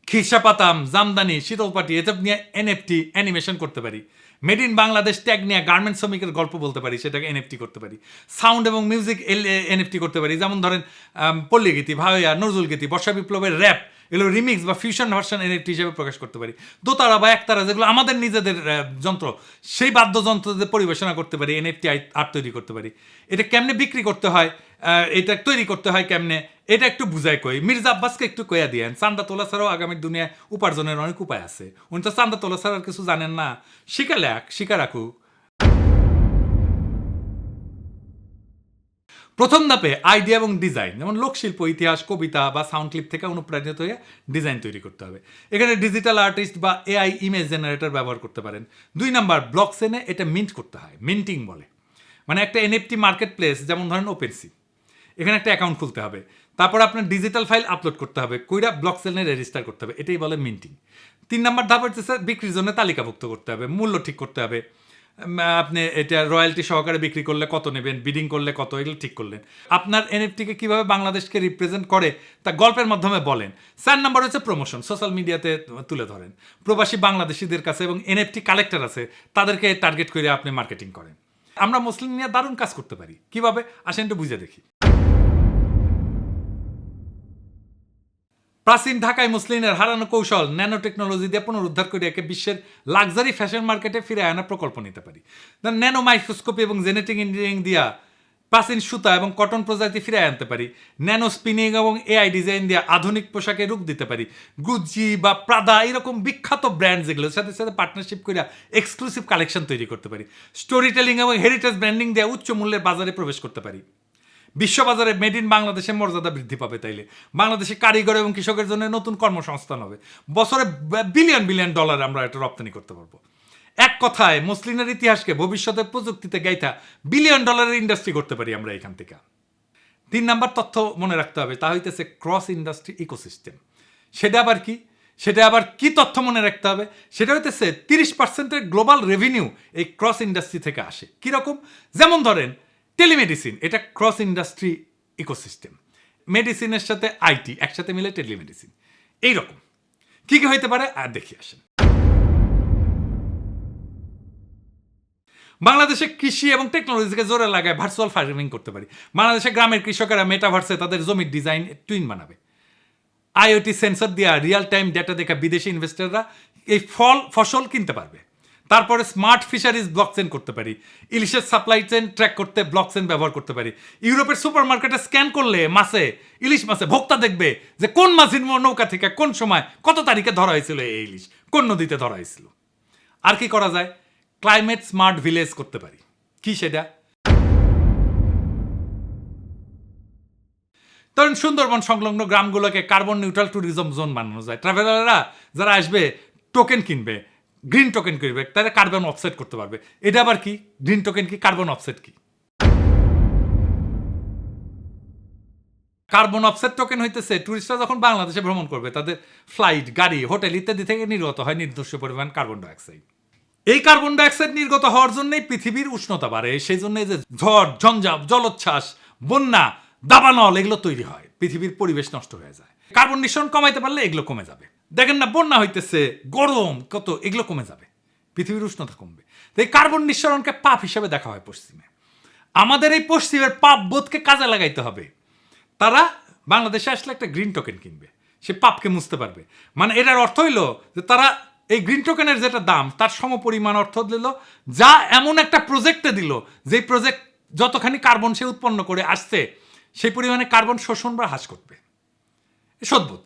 খিরসাপাতাম, জামদানি, শীতলপাটি এসব নিয়ে NFT অ্যানিমেশন করতে পারি। মেড ইন বাংলাদেশ ট্যাগ নিয়ে গার্মেন্টস শ্রমিকের গল্প বলতে পারি, সেটাকে NFT করতে পারি। সাউন্ড এবং মিউজিক NFT করতে পারি, যেমন ধরেন পল্লীগীতি, ভাওয়া, নজরুল গীতি, বর্ষা বিপ্লবের র্যাপ, এগুলো রিমিক্স বা ফিউশন ভার্সন NFT হিসেবে প্রকাশ করতে পারি। দোতারা বা একতারা, যেগুলো আমাদের নিজেদের যন্ত্র, সেই বাদ্যযন্ত্রদের পরিবেশনা করতে পারি, NFT আর্ট তৈরি করতে পারি। এটা কেমনে বিক্রি করতে হয়, এটা তৈরি করতে হয় কেমনে, এটা একটু বুঝাই কই। মির্জা আব্বাসকে একটু কইয়া দিয়েন, চান্দা তোলা ছাড়াও আগামীর দুনিয়ায় উপার্জনের অনেক উপায় আছে। উনি তো চান্দা তোলা ছাড়া আর কিছু জানেন না। শিখা রাখুক। প্রথম ধাপে আইডিয়া এবং ডিজাইন, যেমন লোকশিল্প, ইতিহাস, কবিতা বা সাউন্ড ক্লিপ থেকে অনুপ্রাণিত হয়ে ডিজাইন তৈরি করতে হবে। এখানে ডিজিটাল আর্টিস্ট বা AI ইমেজ জেনারেটর ব্যবহার করতে পারেন। 2 নাম্বার, ব্লকচেনে এটা মিন্ট করতে হয়, মিন্টিং বলে। মানে একটা NFT মার্কেট প্লেস, যেমন ধরেন OpenSea, এখানে একটা অ্যাকাউন্ট খুলতে হবে, তারপর আপনার ডিজিটাল ফাইল আপলোড করতে হবে, কইরা ব্লকচেনে রেজিস্টার করতে হবে, এটাই বলে মিন্টিং। 3 নাম্বার ধাপ হচ্ছে বিক্রির জন্য তালিকাভুক্ত করতে হবে, মূল্য ঠিক করতে হবে। আপনি এটা রয়্যালটি সহকারে বিক্রি করলে কত নেবেন, বিডিং করলে কত, এগুলো ঠিক করলেন। আপনার NFTকে কীভাবে বাংলাদেশকে রিপ্রেজেন্ট করে তা গল্পের মাধ্যমে বলেন। 4 নাম্বার হচ্ছে প্রমোশন, সোশ্যাল মিডিয়াতে তুলে ধরেন। প্রবাসী বাংলাদেশিদের কাছে এবং NFT কালেক্টর আছে, তাদেরকে টার্গেট করে আপনি মার্কেটিং করেন। আমরা মুসলিম নিয়ে দারুণ কাজ করতে পারি। কিভাবে আসেন একটু বুঝে দেখি। প্রাচীন ঢাকায় মুসলিমের হারানো কৌশল ন্যানো টেকনোলজি দিয়ে পুনরুদ্ধার করে একে বিশ্বের লাক্সারি ফ্যাশন মার্কেটে ফিরে আনার প্রকল্প নিতে পারি। ন্যানো মাইক্রোস্কোপি এবং জেনেটিক ইঞ্জিনিয়ারিং দিয়া প্রাচীন সুতা এবং কটন প্রজাতি ফিরে আনতে পারি, ন্যানো স্পিনিং এবং এআই ডিজাইন দিয়ে আধুনিক পোশাকে রূপ দিতে পারি, গুচি বা প্রাদা এরকম বিখ্যাত ব্র্যান্ড যেগুলোর সাথে সাথে পার্টনারশিপ করে এক্সক্লুসিভ কালেকশন তৈরি করতে পারি, স্টোরি টেলিং এবং হেরিটেজ ব্র্যান্ডিং দিয়ে উচ্চ মূল্যের বাজারে প্রবেশ করতে পারি। বিশ্ববাজারে মেড ইন বাংলাদেশের মর্যাদা বৃদ্ধি পাবে, তাইলে বাংলাদেশে কারিগর এবং কৃষকের জন্য নতুন কর্মসংস্থান হবে, বছরে বিলিয়ন বিলিয়ন ডলার আমরা এটা রপ্তানি করতে পারবো। এক কথায় মসলিনের ইতিহাসকে ভবিষ্যতের প্রযুক্তিতে গাইথা বিলিয়ন ডলারের ইন্ডাস্ট্রি করতে পারি আমরা এখান থেকে। 3 নাম্বার তথ্য মনে রাখতে হবে, তা হইতেছে ক্রস ইন্ডাস্ট্রি ইকোসিস্টেম। সেটা আবার কি তথ্য মনে রাখতে হবে? সেটা হইতেছে 30% গ্লোবাল রেভিনিউ এই ক্রস ইন্ডাস্ট্রি থেকে আসে। কিরকম? যেমন ধরেন টেলিমেডিসিন, এটা ক্রস ইন্ডাস্ট্রি ইকোসিস্টেম। মেডিসিনের সাথে আইটি একসাথে মিলে টেলিমেডিসিন। এইরকম কি কি হইতে পারে আর দেখি আসেন। বাংলাদেশে কৃষি এবং টেকনোলজিকে জোরে লাগায় ভার্চুয়াল ফার্মিং করতে পারি। বাংলাদেশে গ্রামের কৃষকেরা মেটাভার্সে তাদের জমির ডিজাইন টুইন বানাবে। আইওটি সেন্সর দিয়া রিয়েল টাইম ডেটা দেখা বিদেশি ইনভেস্টররা এই ফসল কিনতে পারবে। তারপরে স্মার্ট ফিশারিজ ব্লকচেন করতে পারি। ইলিশের সাপ্লাই চেন ট্র্যাক করতে ব্লকচেন ব্যবহার করতে পারি। ইউরোপের সুপার মার্কেটে স্ক্যান করলে ইলিশ মাছে ভোক্তা দেখবে যে কোন মাছের নৌকা থেকে কোন সময় কত তারিখে ধরা হয়েছিল এই ইলিশ, কোন নদীতে ধরা হয়েছিল। আর কি করা যায়? ক্লাইমেট স্মার্ট ভিলেজ করতে পারি। কি সেটা? ধরুন সুন্দরবন সংলগ্ন গ্রামগুলোকে কার্বন নিউট্রাল ট্যুরিজম জোন বানানো যায়। ট্রাভেলাররা যারা আসবে টোকেন কিনবে, গ্রিন টোকেন কিনবে, তারা কার্বন অফসেট করতে পারবে। এটা আবার কি? গ্রিন টোকেন কি? কার্বন অফসেট কি? কার্বন অফসেট টোকেন হইতেছে টুরিস্টরা যখন বাংলাদেশে ভ্রমণ করবে তাদের ফ্লাইট, গাড়ি, হোটেল ইত্যাদি থেকে নির্গত হয় নির্দিষ্ট পরিমাণ কার্বন ডাইঅক্সাইড। এই কার্বন ডাইঅক্সাইড নির্গত হওয়ার জন্যই পৃথিবীর উষ্ণতা বাড়ে। সেই জন্য যে ঝড়, ঝঞ্ঝাপ, জলোচ্ছ্বাস, বন্যা, দাবানল এগুলো তৈরি হয়, পৃথিবীর পরিবেশ নষ্ট হয়ে যায়। কার্বন নিঃসরণ কমাইতে পারলে এগুলো কমে যাবে। দেখেন না, বন্যা হইতেছে, গরম কত, এগুলো কমে যাবে, পৃথিবীর উষ্ণতা কমবে। তো এই কার্বন নিঃসরণকে পাপ হিসেবে দেখা হয় পশ্চিমে। আমাদের এই পশ্চিমের পাপ বোধকে কাজে লাগাইতে হবে। তারা বাংলাদেশে আসলে একটা গ্রিন টোকেন কিনবে, সে পাপকে মুছতে পারবে। মানে এটার অর্থ হইলো যে তারা এই গ্রিন টোকেনের যেটা দাম তার সমপরিমাণ অর্থ দিল, যা এমন একটা প্রজেক্টে দিল যে প্রজেক্ট যতখানি কার্বন সে উৎপন্ন করে আসছে সেই পরিমাণে কার্বন শোষণ বা হ্রাস করবে। সদ্ভুত।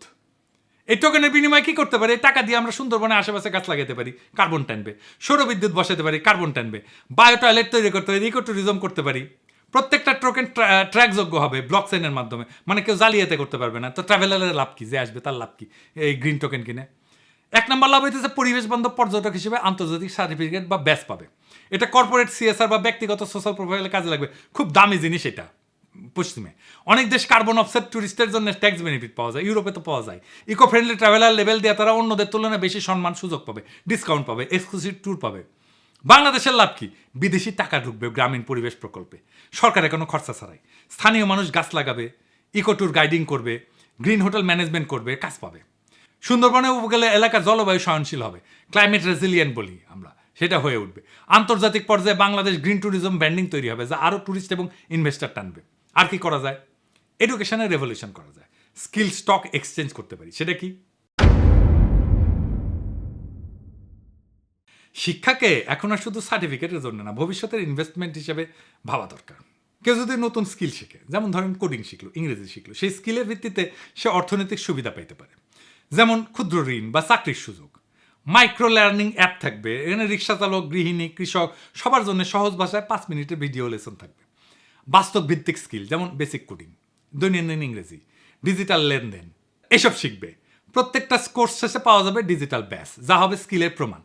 এই টোকেনের বিনিময়ে কি করতে পারি? টাকা দিয়ে আমরা সুন্দরবনে আশেপাশে গাছ লাগাতে পারি, কার্বন টানবে। সৌরবিদ্যুৎ বসাতে পারি, কার্বন টানবে। বায়ো টয়লেট তৈরি করতে পারি, ইকো ট্যুরিজম করতে পারি। প্রত্যেকটা টোকেন ট্র্যাকযোগ্য হবে ব্লকচেনের মাধ্যমে, মানে কেউ জালিয়াতি করতে পারবে না। তো ট্রাভেলারের লাভ কি? যে আসবে তার লাভ কি এই গ্রিন টোকেন কিনে? 1 নম্বর লাভ হইতেছে পরিবেশ বান্ধব পর্যটক হিসেবে আন্তর্জাতিক সার্টিফিকেট বা ব্যাচ পাবে। এটা কর্পোরেট সিএসআর বা ব্যক্তিগত সোশ্যাল প্রোফাইলে কাজে লাগবে। খুব দামি জিনিস এটা। পশ্চিমে অনেক দেশ কার্বন অফসেট টুরিস্টের জন্য ট্যাক্স বেনিফিট পাওয়া যায়, ইউরোপে তো পাওয়া যায়। ইকো ফ্রেন্ডলি ট্রাভেলার লেভেল দিয়ে তারা অন্যদের তুলনায় বেশি সম্মান সুযোগ পাবে, ডিসকাউন্ট পাবে, এক্সক্লুসিভ ট্যুর পাবে। বাংলাদেশের লাভ কি? বিদেশি টাকা ঢুকবে গ্রামীণ পরিবেশ প্রকল্পে, সরকারের কোনো খরচা ছাড়াই। স্থানীয় মানুষ গাছ লাগাবে, ইকো ট্যুর গাইডিং করবে, গ্রিন হোটেল ম্যানেজমেন্ট করবে, কাজ পাবে। সুন্দরবনে উপকূলীয় এলাকা জলবায়ু সহনশীল হবে, ক্লাইমেট রেজিলিয়েন্ট বলি আমরা, সেটা হয়ে উঠবে। আন্তর্জাতিক পর্যায়ে বাংলাদেশ গ্রিন ট্যুরিজম ব্র্যান্ডিং তৈরি হবে, যা আরও ট্যুরিস্ট এবং ইনভেস্টর টানবে। আর কি করা যায়? এডুকেশনের রেভলিউশন করা যায়, স্কিল স্টক এক্সচেঞ্জ করতে পারি। সেটা কি? শিক্ষাকে এখন আর শুধু সার্টিফিকেটের জন্য না, ভবিষ্যতের ইনভেস্টমেন্ট হিসেবে ভাবা দরকার। কেউ যদি নতুন স্কিল শিখে, যেমন ধরেন কোডিং শিখলো, ইংরেজি শিখলো, সেই স্কিলের ভিত্তিতে সে অর্থনৈতিক সুবিধা পাইতে পারে। যেমন ক্ষুদ্র ঋণ বা চাকরির সুযোগ। মাইক্রো লার্নিং অ্যাপ থাকবে, এখানে রিক্সা চালক, গৃহিণী, কৃষক সবার জন্য সহজ ভাষায় 5 মিনিটের ভিডিও লেসন থাকবে। বাস্তব ভিত্তিক স্কিল যেমন বেসিক কোডিং, দৈনন্দিন ইংরেজি, ডিজিটাল লেনদেন এসব শিখবে। প্রত্যেকটা কোর্স শেষে পাওয়া যাবে ডিজিটাল ব্যাচ, যা হবে স্কিলের প্রমাণ।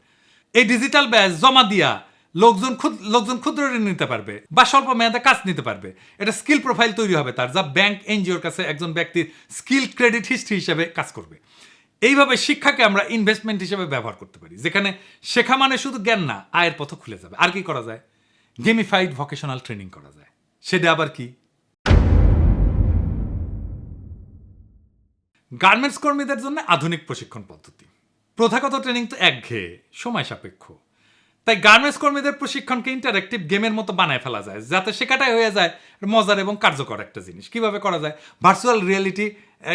এই ডিজিটাল ব্যাচ জমা দিয়া লোকজন ক্ষুদ্র ঋণ নিতে পারবে বা স্বল্প মেয়াদে কাজ নিতে পারবে। এটা স্কিল প্রোফাইল তৈরি হবে তার, যা ব্যাংক, এনজিওর কাছে একজন ব্যক্তির স্কিল ক্রেডিট হিস্ট্রি হিসেবে কাজ করবে। এইভাবে শিক্ষাকে আমরা ইনভেস্টমেন্ট হিসেবে ব্যবহার করতে পারি, যেখানে শেখা মানে শুধু জ্ঞান না, আয়ের পথ খুলে যাবে। আর কি করা যায়? গেমিফাইড ভোকেশনাল ট্রেনিং করা যায়। সেটা আবার কি? গার্মেন্টস কর্মীদের জন্য আধুনিক প্রশিক্ষণ পদ্ধতি। প্রথাগত ট্রেনিং তো একঘেয়ে, সময় সাপেক্ষ। তাই গার্মেন্টস কর্মীদের প্রশিক্ষণকে ইন্টারেক্টিভ গেমের মতো বানায় ফেলা যায়, যাতে শেখাটাই হয়ে যায় মজার এবং কার্যকর একটা জিনিস। কিভাবে করা যায়? ভার্চুয়াল রিয়েলিটি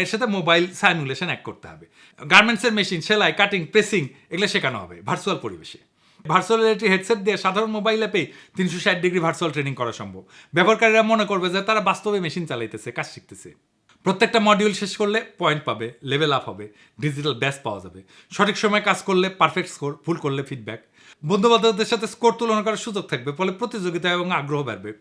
এর সাথে মোবাইল সাইমুলেশন এক করতে হবে। গার্মেন্টসের মেশিন, সেলাই, কাটিং, প্রেসিং এগুলো শেখানো হবে ভার্চুয়াল পরিবেশে। ভার্চুয়াল রিয়েলিটি হেডসেট দিয়ে সাধারণ মোবাইল অ্যাপে 360 ডিগ্রি ভার্চুয়াল ট্রেনিং করা সম্ভব। ব্যবহারকারীরা মনে করবে যে তারা বাস্তবে মেশিন চালাইতেছে, কাজ শিখতেছে। প্রত্যেকটা মডিউল শেষ করলে পয়েন্ট পাবে, লেভেল আপ হবে, ডিজিটাল ব্যাচ পাওয়া যাবে। সঠিক সময় কাজ করলে পারফেক্ট স্কোর, ভুল করলে ফিডব্যাক। বন্ধুবান্ধবদের সাথে স্কোর তুলনা করার সুযোগ থাকবে, ফলে প্রতিযোগিতা এবং আগ্রহ বাড়বে।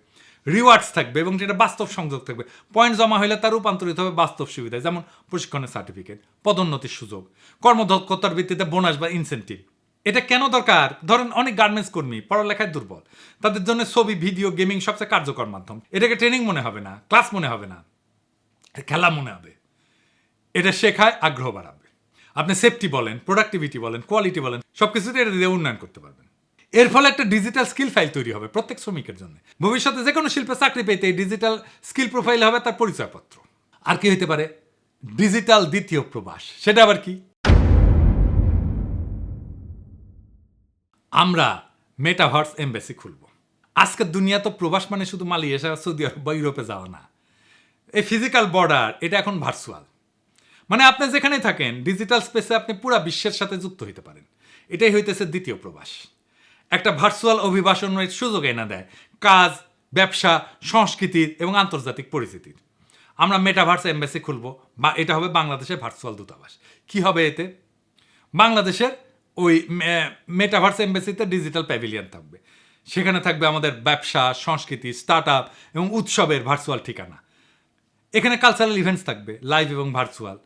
রিওয়ার্ডস থাকবে এবং যেটা বাস্তব সংযোগ থাকবে। পয়েন্ট জমা হলে তার রূপান্তরিত হবে বাস্তব সুবিধায়, যেমন প্রশিক্ষণের সার্টিফিকেট, পদোন্নতির সুযোগ, কর্মদক্ষতার ভিত্তিতে বোনাস বা ইনসেন্টিভ। এটা কেন দরকার? ধরেন অনেক গার্মেন্টস কর্মী পড়ালেখায় দুর্বল, তাদের জন্য ছবি, ভিডিও, গেমিং সবচেয়ে কার্যকর মাধ্যম। এটাকে ট্রেনিং মনে হবে না, ক্লাস মনে হবে না, খেলা মনে হবে। এটা শেখায়, আগ্রহ বাড়াবে। আপনি সেফটি বলেন, প্রোডাক্টিভিটি বলেন, কোয়ালিটি বলেন, সবকিছুতে এটা দিয়ে উন্নয়ন করতে পারবেন। এর ফলে একটা ডিজিটাল স্কিল ফাইল তৈরি হবে প্রত্যেক শ্রমিকের জন্য। ভবিষ্যতে যে কোনো শিল্পে চাকরি পেতে এই ডিজিটাল স্কিল প্রোফাইল হবে তার পরিচয়পত্র। আর কি হইতে পারে? ডিজিটাল দ্বিতীয় প্রবাস। সেটা আবার কি? আমরা মেটাভার্স এমবেসি খুলব। আজকের দুনিয়া তো প্রবাস মানে শুধু মালয়েশিয়া, সৌদি আরব বা ইউরোপে যাওয়া না। এই ফিজিক্যাল বর্ডার এটা এখন ভার্চুয়াল। মানে আপনি যেখানেই থাকেন ডিজিটাল স্পেসে আপনি পুরা বিশ্বের সাথে যুক্ত হইতে পারেন। এটাই হইতেছে দ্বিতীয় প্রবাস। একটা ভার্চুয়াল অভিবাসনের সুযোগ এনে দেয় কাজ, ব্যবসা, সংস্কৃতির এবং আন্তর্জাতিক পরিচিতির। আমরা মেটাভার্স এমবেসি খুলব, বা এটা হবে বাংলাদেশের ভার্চুয়াল দূতাবাস। কি হবে এতে? বাংলাদেশের ওই মেটাভার্স এমবেসিতে ডিজিটাল প্যাভিলিয়ন থাকবে। সেখানে থাকবে আমাদের ব্যবসা, সংস্কৃতি, স্টার্ট আপ এবং উৎসবের ভার্চুয়াল ঠিকানা। এখানে কালচারাল ইভেন্টস থাকবে, লাইভ এবং ভার্চুয়াল।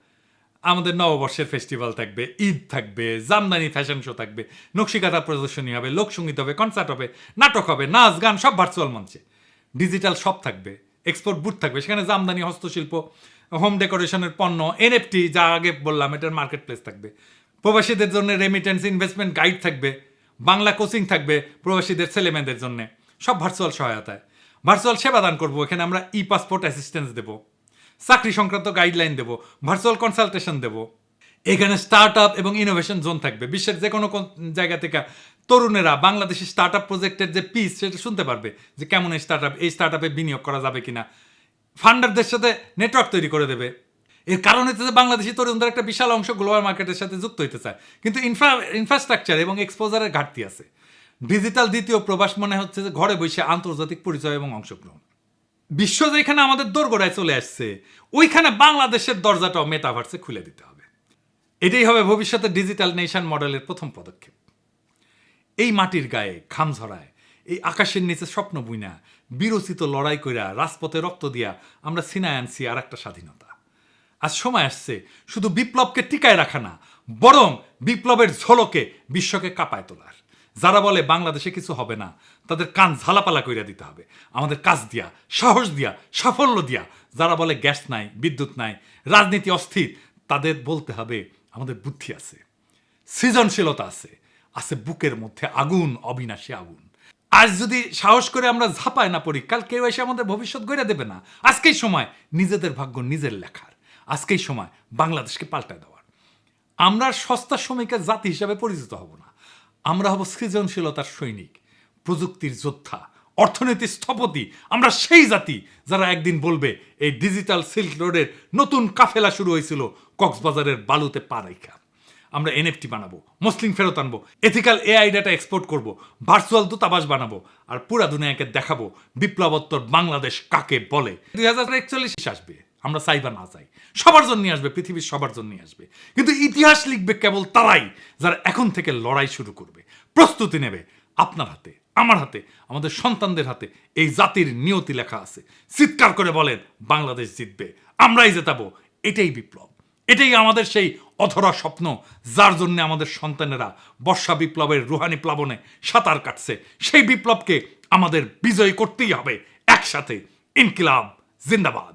আমাদের নববর্ষের ফেস্টিভ্যাল থাকবে, ঈদ থাকবে, জামদানি ফ্যাশন শো থাকবে, নকশিকাঁথা প্রদর্শনী হবে, লোকসঙ্গীত হবে, কনসার্ট হবে, নাটক হবে, নাচ গান সব ভার্চুয়াল মঞ্চে। ডিজিটাল শপ থাকবে, এক্সপোর্ট বুথ থাকবে, সেখানে জামদানি, হস্তশিল্প, হোম ডেকোরেশনের পণ্য, এনএফটি যা আগে বললাম এটার মার্কেট প্লেস থাকবে। প্রবাসীদের জন্য রেমিটেন্স ইনভেস্টমেন্ট গাইড থাকবে, বাংলা কোচিং থাকবে প্রবাসীদের ছেলেমেয়েদের জন্য, সব ভার্চুয়াল সহায়তায়। ভার্চুয়াল সেবা দান করবো, এখানে আমরা ই পাসপোর্ট অ্যাসিস্ট্যান্স দেবো, চাকরি সংক্রান্ত গাইডলাইন দেবো, ভার্চুয়াল কনসালটেশন দেবো। এখানে স্টার্ট আপ এবং ইনোভেশন জোন থাকবে। বিশ্বের যে কোনো জায়গা থেকে তরুণেরা বাংলাদেশি স্টার্ট আপ প্রজেক্টের যে পিস সেটা শুনতে পারবে, যে কেমন এই স্টার্ট আপে বিনিয়োগ করা যাবে কিনা। ফান্ডারদের সাথে নেটওয়ার্ক তৈরি করে দেবে। এর কারণ হচ্ছে যে বাংলাদেশি তরুণদের একটা বিশাল অংশ গ্লোবাল মার্কেটের সাথে যুক্ত হতে চায়, কিন্তু ইনফ্রাস্ট্রাকচার এবং এক্সপোজারের ঘাটতি আছে। ডিজিটাল দ্বিতীয় প্রবাস মনে হচ্ছে যে ঘরে বসে আন্তর্জাতিক পরিচয় এবং অংশগ্রহণ। বিশ্ব যেখানে আমাদের দোরগোড়ায় চলে আসছে, ওইখানে বাংলাদেশের দরজাটাও মেটাভার্সে খুলে দিতে হবে। এটাই হবে ভবিষ্যতে ডিজিটাল নেশন মডেলের প্রথম পদক্ষেপ। এই মাটির গায়ে ঘাম ঝরায়, এই আকাশের নিচে স্বপ্ন বুইনা, বিরচিত লড়াই কইরা, রাজপথে রক্ত দিয়া আমরা ছিনায় আনছি আর একটা স্বাধীনতা। আজ সময় আসছে শুধু বিপ্লবকে টিকায় রাখা না, বরং বিপ্লবের ঝলকে বিশ্বকে কাঁপায় তোলার। যারা বলে বাংলাদেশে কিছু হবে না, তাদের কান ঝালাপালা কইরা দিতে হবে আমাদের কাজ দিয়া, সাহস দিয়া, সাফল্য দিয়া। যারা বলে গ্যাস নাই, বিদ্যুৎ নাই, রাজনীতি অস্থির, তাদের বলতে হবে আমাদের বুদ্ধি আছে, সৃজনশীলতা আছে, আছে বুকের মধ্যে আগুন, অবিনাশী আগুন। আজ যদি সাহস করে আমরা ঝাঁপায় না পড়ি, কাল কেউ এসে আমাদের ভবিষ্যৎ গড়ে দেবে না। আজকেই সময় নিজেদের ভাগ্য নিজের লেখার, আজকেই সময় বাংলাদেশকে পাল্টায় দেওয়ার। আমরা সস্তা শ্রমিকের জাতি হিসাবে পরিচিত হব না, আমরা হব সৃজনশীলতার সৈনিক, প্রযুক্তির যোদ্ধা, অর্থনীতির স্থপতি। আমরা সেই জাতি যারা একদিন বলবে এই ডিজিটাল সিল্ক রোডের নতুন কাফেলা শুরু হয়েছিল কক্সবাজারের বালুতে পা রাইখা। আমরা এনএফটি বানাবো, মুসলিম ফেরত আনবো, এথিক্যাল এআই ডাটা এক্সপোর্ট করব, ভার্চুয়াল দূতাবাস বানাবো, আর পুরা দুনিয়াকে দেখাবো বিপ্লবোত্তর বাংলাদেশ কাকে বলে। 2041 আসবে, আমরা চাই বা না চাই, সবার জন্য আসবে, পৃথিবীর সবার জন্য আসবে। কিন্তু ইতিহাস লিখবে কেবল তারাই যারা এখন থেকে লড়াই শুরু করবে, প্রস্তুতি নেবে। আপনার হাতে, আমার হাতে, আমাদের সন্তানদের হাতে এই জাতির নিয়তি লেখা আছে। চিৎকার করে বলেন বাংলাদেশ জিতবে, আমরাই জেতাবো। এটাই বিপ্লব, এটাই আমাদের সেই অধরা স্বপ্ন, যার জন্য আমাদের সন্তানেরা বর্ষা বিপ্লবের রুহানি প্লাবনে সাঁতার কাটছে। সেই বিপ্লবকে আমাদের বিজয় করতেই হবে একসাথে। ইনকিলাব জিন্দাবাদ।